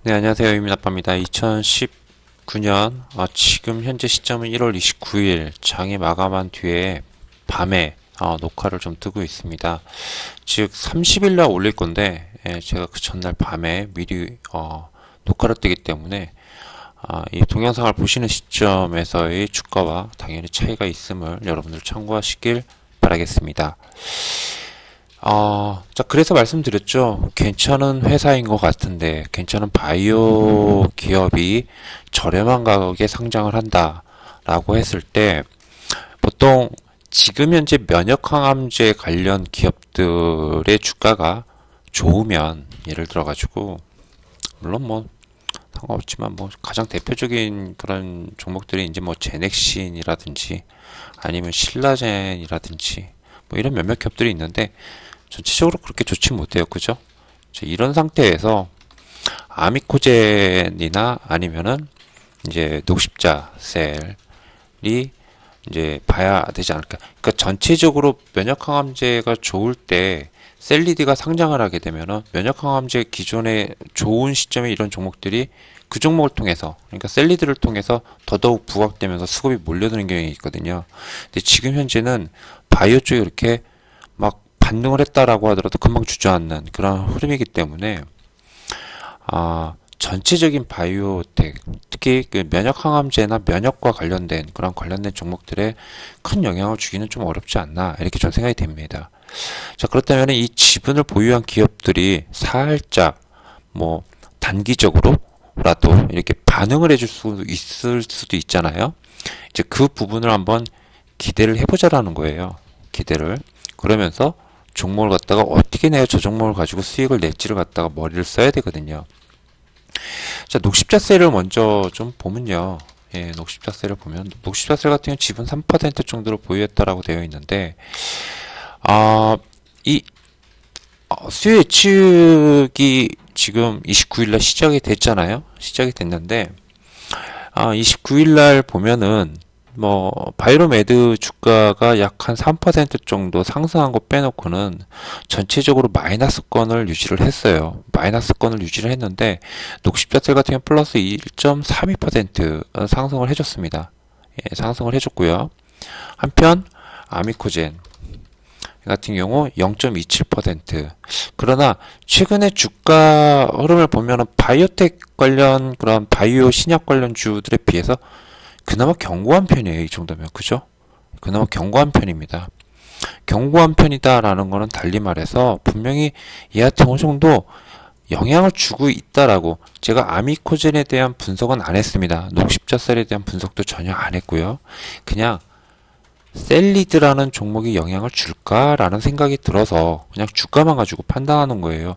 네, 안녕하세요. 유민아빠입니다. 2019년, 지금 현재 시점은 1월 29일, 장이 마감한 뒤에 밤에 녹화를 좀 뜨고 있습니다. 즉, 30일 날 올릴 건데, 제가 그 전날 밤에 미리 녹화를 뜨기 때문에, 이 동영상을 보시는 시점에서의 주가와 당연히 차이가 있음을 여러분들 참고하시길 바라겠습니다. 자, 그래서 말씀드렸죠. 괜찮은 회사인 것 같은데, 괜찮은 바이오 기업이 저렴한 가격에 상장을 한다라고 했을 때, 보통 지금 현재 면역항암제 관련 기업들의 주가가 좋으면, 예를 들어가지고, 물론 뭐, 상관없지만 뭐, 가장 대표적인 그런 종목들이 이제 뭐, 제넥신이라든지, 아니면 신라젠이라든지, 뭐 이런 몇몇 기업들이 있는데, 전체적으로 그렇게 좋지 못해요. 그죠? 이런 상태에서 아미코젠이나 아니면은 이제 녹십자 셀이 이제 봐야 되지 않을까. 그러니까 전체적으로 면역항암제가 좋을 때 셀리드가 상장을 하게 되면은 면역항암제 기존에 좋은 시점에 이런 종목들이 그 종목을 통해서, 그러니까 셀리드를 통해서 더더욱 부각되면서 수급이 몰려드는 경향이 있거든요. 근데 지금 현재는 바이오 쪽이 이렇게 막 반등을 했다라고 하더라도 금방 주저앉는 그런 흐름이기 때문에 전체적인 바이오텍, 특히 그 면역항암제나 면역과 관련된 그런 관련된 종목들에 큰 영향을 주기는 좀 어렵지 않나 이렇게 좀 생각이 됩니다. 자, 그렇다면 이 지분을 보유한 기업들이 살짝 뭐 단기적으로라도 이렇게 반응을 해줄 수 있을 수도 있잖아요. 이제 그 부분을 한번 기대를 해보자라는 거예요. 기대를. 그러면서 종목을 갖다가 어떻게 내가 저 종목을 가지고 수익을 낼지를 갖다가 머리를 써야 되거든요. 자, 녹십자셀을 먼저 좀 보면요. 예, 녹십자셀을 보면 녹십자셀 같은 경우 지분 3% 정도로 보유했다라고 되어 있는데 이 수요 예측이 지금 29일날 시작이 됐잖아요. 시작이 됐는데 29일날 보면은 뭐 바이로메드 주가가 약 한 3% 정도 상승한 거 빼놓고는 전체적으로 마이너스권을 유지를 했어요. 마이너스권을 유지를 했는데 녹십자셀 같은 경우 플러스 1.32% 상승을 해줬습니다. 예, 상승을 해줬고요. 한편 아미코젠 같은 경우 0.27%. 그러나 최근에 주가 흐름을 보면은 바이오텍 관련 그런 바이오 신약 관련 주들에 비해서 그나마 견고한 편이에요. 이 정도면. 그죠? 그나마 견고한 편입니다. 견고한 편이다라는 거는 달리 말해서 분명히 얘한테 어느 정도 영향을 주고 있다라고. 제가 아미코젠에 대한 분석은 안 했습니다. 녹십자셀에 대한 분석도 전혀 안 했고요. 그냥 셀리드라는 종목이 영향을 줄까라는 생각이 들어서 그냥 주가만 가지고 판단하는 거예요.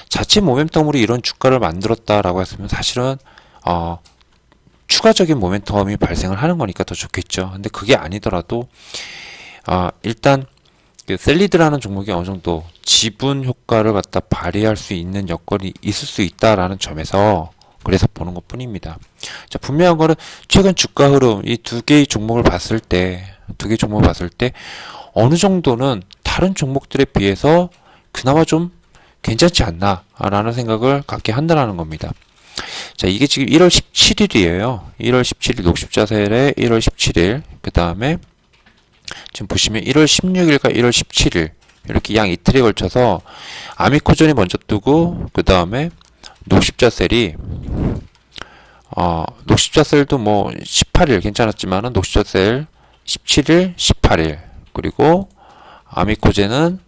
자체 모멘텀으로 이런 주가를 만들었다라고 했으면 사실은 추가적인 모멘텀이 발생을 하는 거니까 더 좋겠죠. 근데 그게 아니더라도 일단 그 셀리드라는 종목이 어느 정도 지분 효과를 갖다 발휘할 수 있는 여건이 있을 수 있다라는 점에서 그래서 보는 것 뿐입니다. 자, 분명한 거는 최근 주가 흐름 이 두 개의 종목을 봤을 때 어느 정도는 다른 종목들에 비해서 그나마 좀 괜찮지 않나 라는 생각을 갖게 한다는 겁니다. 자, 이게 지금 1월 17일이에요. 1월 17일 녹십자셀에 1월 17일 그 다음에 지금 보시면 1월 16일과 1월 17일 이렇게 양 이틀에 걸쳐서 아미코전이 먼저 뜨고 그 다음에 녹십자셀이 녹십자셀도 뭐 18일 괜찮았지만은 녹십자셀 17일, 18일 그리고 아미코젠은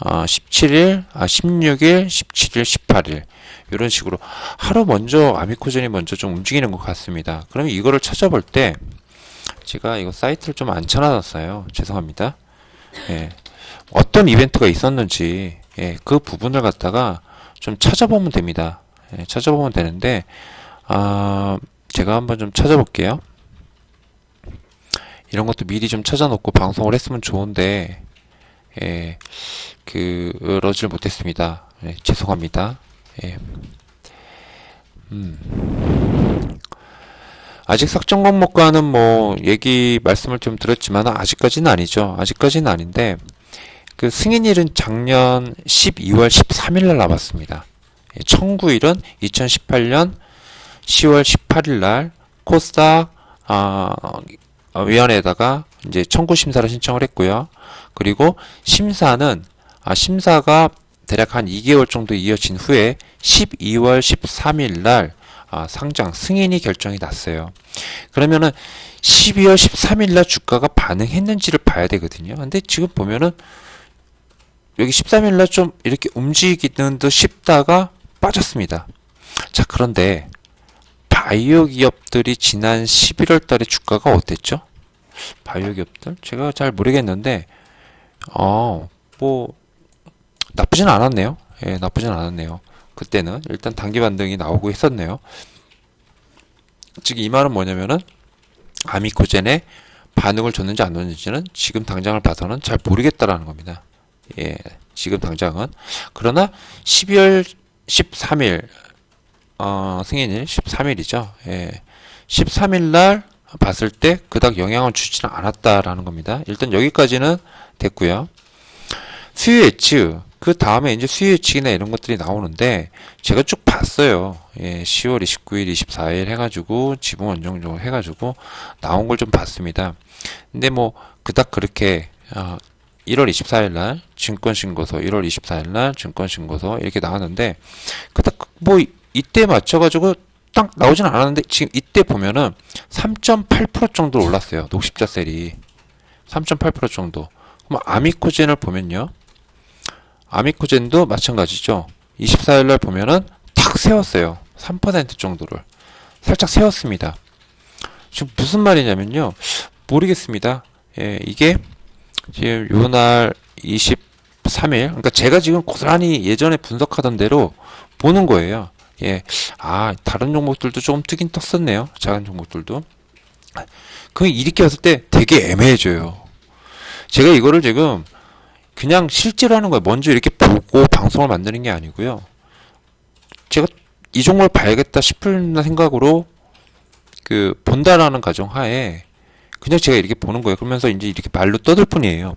17일, 16일, 17일, 18일 이런 식으로 하루 먼저 아미코젠이 먼저 좀 움직이는 것 같습니다. 그러면 이거를 찾아볼 때 제가 이거 사이트를 좀 안 쳐놨어요. 죄송합니다. 예, 어떤 이벤트가 있었는지 그 부분을 갖다가 좀 찾아보면 됩니다. 예, 찾아보면 되는데 제가 한번 좀 찾아볼게요. 이런 것도 미리 좀 찾아놓고 방송을 했으면 좋은데 그러질 못했습니다. 죄송합니다. 아직 삭정 종목과는 뭐 말씀을 좀 드렸지만 아직까지는 아니죠. 아직까지는 아닌데 그 승인일은 작년 12월 13일 날 남았습니다. 청구일은 2018년 10월 18일 날 코스닥 위원회에다가 이제 청구 심사를 신청을 했고요. 그리고 심사가 대략 한 2개월 정도 이어진 후에 12월 13일 날 상장 승인이 결정이 났어요. 그러면은 12월 13일 날 주가가 반응했는지를 봐야 되거든요. 근데 지금 보면은 여기 13일 날 좀 이렇게 움직이는 듯 싶다가 빠졌습니다. 자, 그런데 바이오 기업들이 지난 11월 달에 주가가 어땠죠? 바이오 기업들? 제가 잘 모르겠는데 뭐 나쁘진 않았네요. 예, 나쁘진 않았네요. 그때는 일단 단기 반등이 나오고 했었네요. 즉 이 말은 뭐냐면은 아미코젠에 반응을 줬는지 안 줬는지는 지금 당장을 봐서는 잘 모르겠다라는 겁니다. 예, 지금 당장은. 그러나 12월 13일 승인일 13일이죠. 예, 13일 날 봤을 때 그닥 영향을 주지는 않았다라는 겁니다. 일단 여기까지는 됐고요. 수요 예측, 그 다음에 이제 수요 예측이나 이런 것들이 나오는데 제가 쭉 봤어요. 예, 10월 29일, 24일 해가지고 지분 원정적으로 해가지고 나온 걸 좀 봤습니다. 근데 뭐 그닥 그렇게 1월 24일 날 증권신고서, 1월 24일 날 증권신고서 이렇게 나왔는데 그닥 뭐 이때 맞춰가지고 딱 나오진 않았는데 지금 이때 보면은 3.8% 정도 올랐어요. 녹십자 셀이 3.8% 정도. 그럼 아미코젠을 보면요, 아미코젠도 마찬가지죠. 24일 날 보면은 탁 세웠어요. 3% 정도를 살짝 세웠습니다. 지금 무슨 말이냐면요, 모르겠습니다. 예, 이게 지금 요날 23일, 그러니까 제가 지금 고스란히 예전에 분석하던 대로 보는 거예요. 예, 다른 종목들도 조금 뜨긴 떴었네요. 작은 종목들도. 그럼 이렇게 왔을 때 되게 애매해져요. 제가 이거를 지금 그냥 실제로 하는 거예요. 먼저 이렇게 보고 방송을 만드는 게 아니고요. 제가 이 종목을 봐야겠다 싶은 생각으로 본다라는 가정하에 그냥 제가 이렇게 보는 거예요. 그러면서 이제 이렇게 말로 떠들 뿐이에요.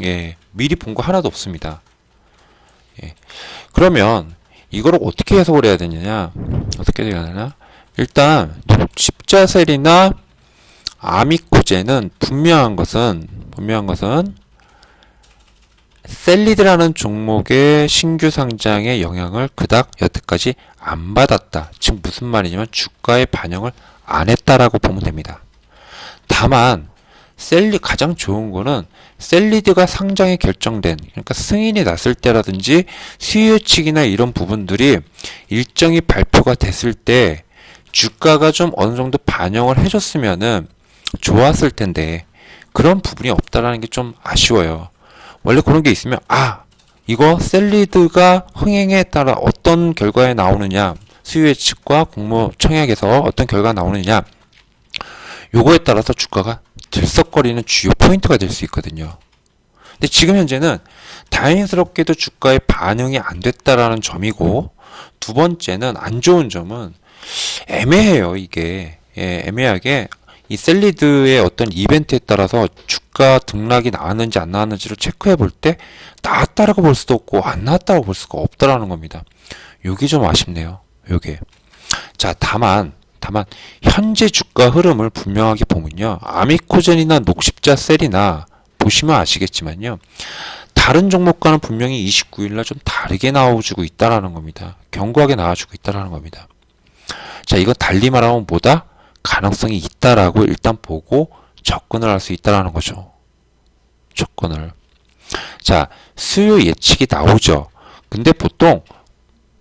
예, 미리 본 거 하나도 없습니다. 예, 그러면 이거를 어떻게 해석을 해야 되느냐? 어떻게 해야 되나? 일단 십자셀이나 아미코젠은 분명한 것은 셀리드라는 종목의 신규 상장의 영향을 그닥 여태까지 안 받았다. 즉 무슨 말이냐면 주가에 반영을 안 했다라고 보면 됩니다. 다만 가장 좋은 거는 셀리드가 상장이 결정된, 그러니까 승인이 났을 때라든지 수요 예측이나 이런 부분들이 일정이 발표가 됐을 때 주가가 좀 어느 정도 반영을 해줬으면은 좋았을 텐데 그런 부분이 없다라는 게 좀 아쉬워요. 원래 그런 게 있으면 이거 셀리드가 흥행에 따라 어떤 결과에 나오느냐, 수요 예측과 공모청약에서 어떤 결과가 나오느냐, 요거에 따라서 주가가 들썩거리는 주요 포인트가 될 수 있거든요. 근데 지금 현재는 다행스럽게도 주가에 반영이 안 됐다라는 점이고, 두 번째는 안 좋은 점은 애매해요. 이게 애매하게 이 셀리드의 어떤 이벤트에 따라서 주가 등락이 나왔는지 안 나왔는지를 체크해 볼 때 나왔다라고 볼 수도 없고 안 나왔다고 볼 수가 없다라는 겁니다. 요게 좀 아쉽네요. 요게. 자, 다만 현재 주가 흐름을 분명하게 보면요, 아미코젠이나 녹십자 셀이나 보시면 아시겠지만요, 다른 종목과는 분명히 29일날 좀 다르게 나와주고 있다라는 겁니다. 견고하게 나와주고 있다라는 겁니다. 자, 이거 달리 말하면 뭐다? 가능성이 있다라고 일단 보고 접근을 할 수 있다라는 거죠. 접근을. 자, 수요 예측이 나오죠. 근데 보통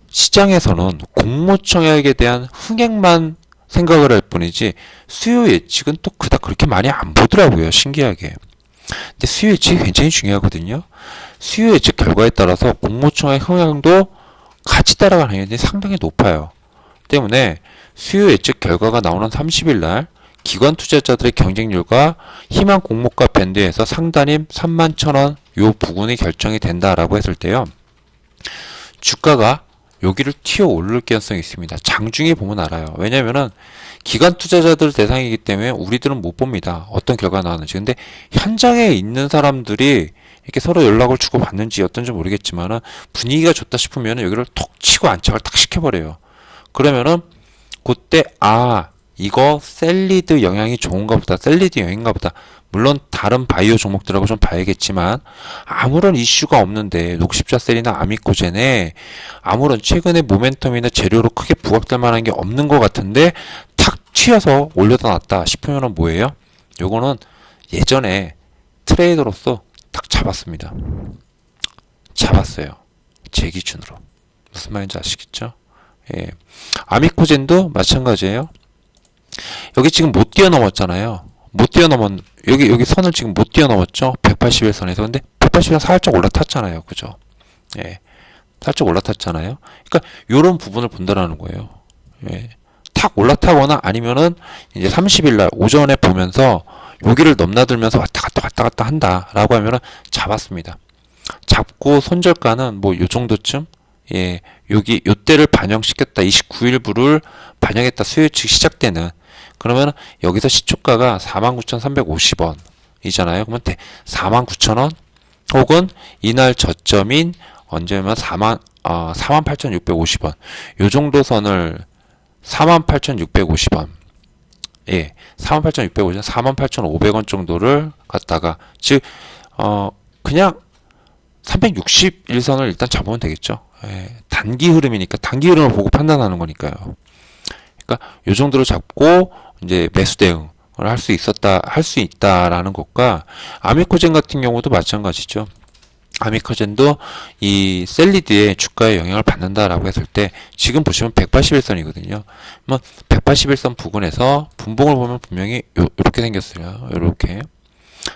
시장에서는 공모청약에 대한 흥행만 생각을 할 뿐이지 수요 예측은 또 그닥 그렇게 많이 안 보더라고요. 신기하게. 근데 수요 예측이 굉장히 중요하거든요. 수요 예측 결과에 따라서 공모청약 흥행도 같이 따라가는 확률이 상당히 높아요. 때문에 수요 예측 결과가 나오는 30일 날 기관 투자자들의 경쟁률과 희망 공모가 밴드에서 상단임 31,000원 요 부분이 결정이 된다라고 했을 때요, 주가가 여기를 튀어 오를 가능성이 있습니다. 장중에 보면 알아요. 왜냐면은 기관 투자자들 대상이기 때문에 우리들은 못 봅니다. 어떤 결과가 나왔는지. 근데 현장에 있는 사람들이 이렇게 서로 연락을 주고받는지 어떤지 모르겠지만은 분위기가 좋다 싶으면 여기를 톡 치고 안착을 딱 시켜버려요. 그러면은 그때 이거 셀리드 영향이 좋은가 보다. 셀리드 영향인가 보다. 물론 다른 바이오 종목들하고 좀 봐야겠지만 아무런 이슈가 없는데 녹십자셀이나 아미코젠에 아무런 최근에 모멘텀이나 재료로 크게 부각될 만한 게 없는 것 같은데 탁 튀어서 올려다 놨다 싶으면 뭐예요? 요거는 예전에 트레이더로서 딱 잡았습니다. 잡았어요. 제 기준으로. 무슨 말인지 아시겠죠? 예. 아미코젠도 마찬가지예요. 여기 지금 못 뛰어넘었잖아요. 못 뛰어넘은 여기 선을 지금 못 뛰어넘었죠. 181선에서. 근데 181선 살짝 올라탔잖아요. 그죠? 예. 살짝 올라탔잖아요. 그러니까 요런 부분을 본다라는 거예요. 예. 탁 올라타거나 아니면은 이제 30일 날 오전에 보면서 여기를 넘나들면서 왔다 갔다 한다라고 하면은 잡았습니다. 잡고 손절가는 뭐 요 정도쯤, 예, 여기 요때를 반영시켰다. 29일부를 반영했다. 수요일치 시작되는. 그러면 여기서 시초가가 49,350원 이잖아요. 그러면 49,000원 혹은 이날 저점인 언제면 48,650원 요 정도 선을 48,650원, 예, 48,650원, 48,500원 정도를 갖다가 즉 그냥 361선을 일단 잡으면 되겠죠. 예, 단기 흐름이니까 단기 흐름을 보고 판단하는 거니까요. 그러니까 요 정도로 잡고 이제 매수 대응을 할 수 있다라는 것과 아미코젠 같은 경우도 마찬가지죠. 아미코젠도 이 셀리드의 주가에 영향을 받는다라고 했을 때 지금 보시면 181선이거든요. 181선 부근에서 분봉을 보면 분명히 요렇게 생겼어요. 요렇게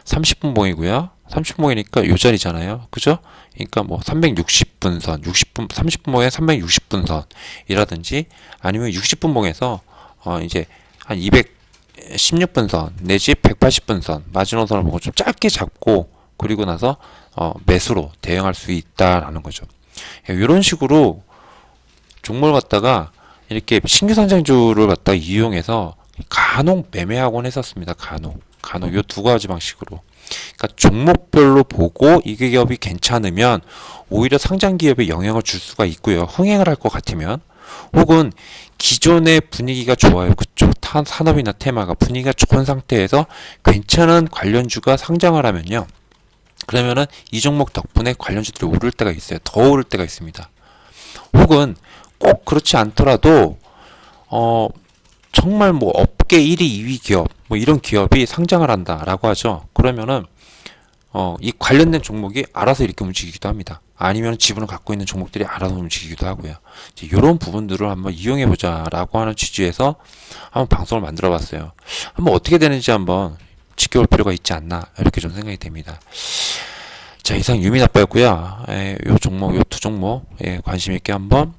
30분 봉이고요. 30분 봉이니까 요 자리잖아요. 그죠? 그러니까 뭐 360분 선, 30분 봉에 360분 선이라든지 아니면 60분 봉에서 이제 한 216분 선 내지 180분 선 마지노선을 보고 좀 짧게 잡고 그리고 나서 매수로 대응할 수 있다라는 거죠. 이런 식으로 종목을 갖다가 이렇게 신규 상장주를 갖다가 이용해서 간혹 매매하곤 했었습니다. 간혹 요 두 가지 방식으로. 그러니까 종목별로 보고 이 기업이 괜찮으면 오히려 상장 기업에 영향을 줄 수가 있고요. 흥행을 할 것 같으면 혹은 기존의 분위기가 좋아요. 그쪽 산업이나 테마가 분위기가 좋은 상태에서 괜찮은 관련주가 상장을 하면요. 그러면은 이 종목 덕분에 관련주들이 오를 때가 있어요. 더 오를 때가 있습니다. 혹은 꼭 그렇지 않더라도 정말 뭐 업계 1위, 2위 기업 뭐 이런 기업이 상장을 한다라고 하죠. 그러면은 이 관련된 종목이 알아서 이렇게 움직이기도 합니다. 아니면 지분을 갖고 있는 종목들이 알아서 움직이기도 하고요. 이런 부분들을 한번 이용해 보자라고 하는 취지에서 한번 방송을 만들어 봤어요. 한번 어떻게 되는지 한번 지켜볼 필요가 있지 않나 이렇게 좀 생각이 됩니다. 자, 이상 유민 아빠였고요. 요 종목, 요 두 종목 관심 있게 한번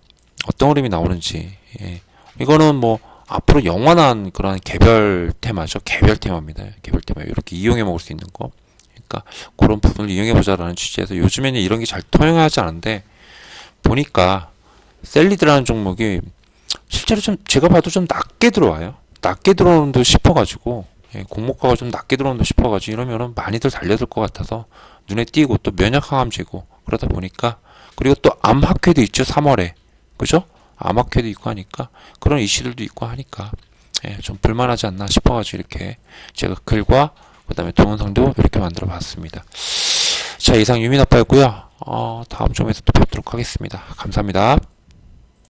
어떤 흐름이 나오는지, 이거는 뭐 앞으로 영원한 그런 개별 테마죠. 개별 테마입니다. 개별 테마 이렇게 이용해 먹을 수 있는 거. 그러니까 그런 부분을 이용해 보자라는 취지에서 요즘에는 이런 게 잘 통용하지 않은데 보니까 셀리드라는 종목이 실제로 좀 제가 봐도 좀 낮게 들어와요. 낮게 들어오는 듯 싶어가지고 공모가가 좀 낮게 들어오는 듯 싶어가지고 이러면은 많이들 달려들 것 같아서 눈에 띄고 또 면역항암제고 그러다 보니까 그리고 또 암학회도 있죠. 3월에 그죠? 암학회도 있고 하니까 그런 이슈들도 있고 하니까 좀 불만하지 않나 싶어가지고 이렇게 제가 글과 그 다음에 동영상도 이렇게 만들어 봤습니다. 자, 이상 유민 아빠였고요. 다음 점에서 또 뵙도록 하겠습니다. 감사합니다.